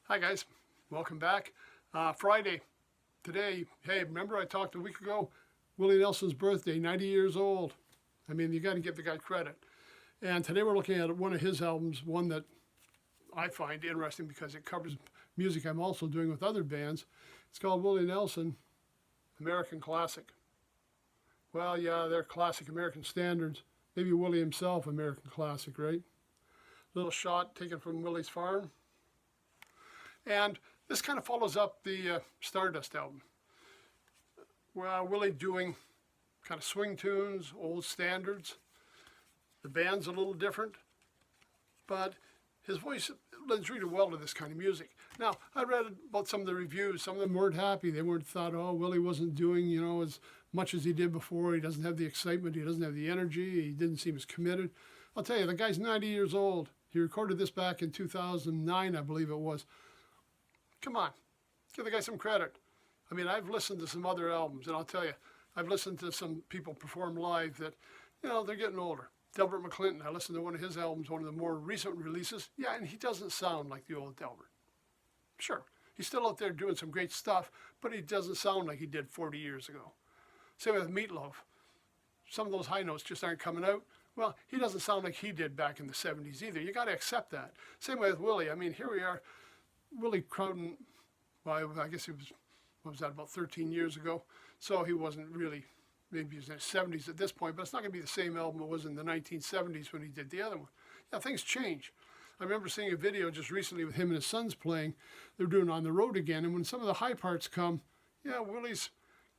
Hi guys, welcome back. Friday, today, hey, remember I talked a week ago, Willie Nelson's birthday, 90 years old. I mean, you got to give the guy credit. And today we're looking at one of his albums, one that I find interesting because it covers music I'm also doing with other bands. It's called Willie Nelson, American Classic. Well, yeah, they're classic American standards. Maybe Willie himself, American classic, right? Little shot taken from Willie's farm. And this kind of follows up the Stardust album. Well, Willie doing kind of swing tunes, old standards. The band's a little different, but his voice lends really well to this kind of music. Now, I read about some of the reviews. Some of them weren't happy. They weren't thought, oh, Willie wasn't doing, as much as he did before. He doesn't have the excitement. He doesn't have the energy. He didn't seem as committed. I'll tell you, the guy's 90 years old. He recorded this back in 2009, I believe it was. Come on, give the guy some credit. I mean, I've listened to some other albums, and I'll tell you, I've listened to some people perform live that, they're getting older. Delbert McClinton, I listened to one of his albums, one of the more recent releases. Yeah, and he doesn't sound like the old Delbert. Sure, he's still out there doing some great stuff, but he doesn't sound like he did 40 years ago. Same with Meatloaf. Some of those high notes just aren't coming out. Well, he doesn't sound like he did back in the 70s either. You got to accept that. Same way with Willie. I mean, here we are. Willie Crowden, well, I guess he was, what was that, about 13 years ago? So he wasn't really, maybe he was in his 70s at this point, but it's not going to be the same album it was in the 1970s when he did the other one. Yeah, things change. I remember seeing a video just recently with him and his sons playing. They're doing On the Road again, and when some of the high parts come, yeah, Willie's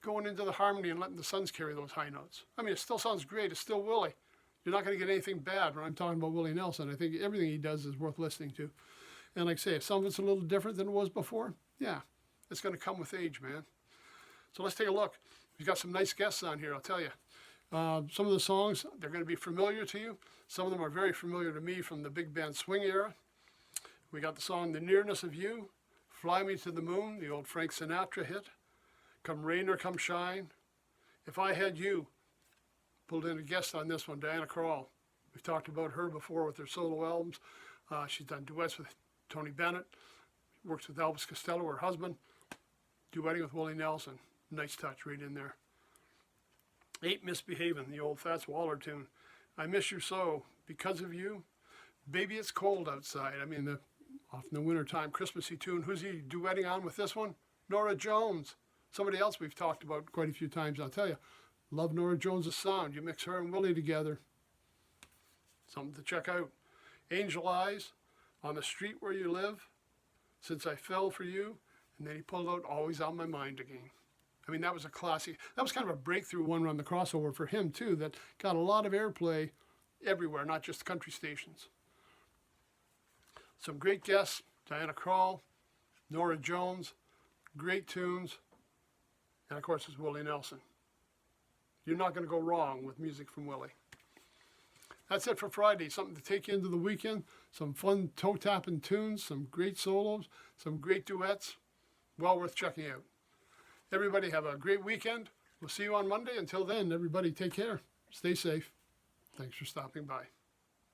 going into the harmony and letting the sons carry those high notes. I mean, it still sounds great. It's still Willie. You're not going to get anything bad when I'm talking about Willie Nelson. I think everything he does is worth listening to. And like I say, if some of it's a little different than it was before, yeah, it's going to come with age, man. So let's take a look. We've got some nice guests on here, I'll tell you. Some of the songs, they're going to be familiar to you. Some of them are very familiar to me from the big band swing era. We got the song The Nearness of You, Fly Me to the Moon, the old Frank Sinatra hit, Come Rain or Come Shine, If I Had You. Pulled in a guest on this one, Diana Krall. We've talked about her before with her solo albums. She's done duets with Tony Bennett, works with Elvis Costello, her husband, duetting with Willie Nelson. Nice touch right in there. Ain't Misbehavin', the old Fats Waller tune. I Miss You So, Because of You. Baby It's Cold Outside. I mean, often the wintertime Christmassy tune. Who's he duetting on with this one? Norah Jones. Somebody else we've talked about quite a few times, I'll tell you. Love Norah Jones' sound. You mix her and Willie together. Something to check out. Angel Eyes, On the Street Where You Live, Since I Fell for You, and then he pulled out Always on My Mind Again. I mean, that was a classic. That was kind of a breakthrough one on the crossover for him, too, that got a lot of airplay everywhere, not just country stations. Some great guests, Diana Krall, Norah Jones, great tunes, and of course, it's Willie Nelson. You're not going to go wrong with music from Willie. That's it for Friday. Something to take you into the weekend. Some fun toe-tapping tunes, some great solos, some great duets. Well worth checking out. Everybody have a great weekend. We'll see you on Monday. Until then, everybody take care. Stay safe. Thanks for stopping by.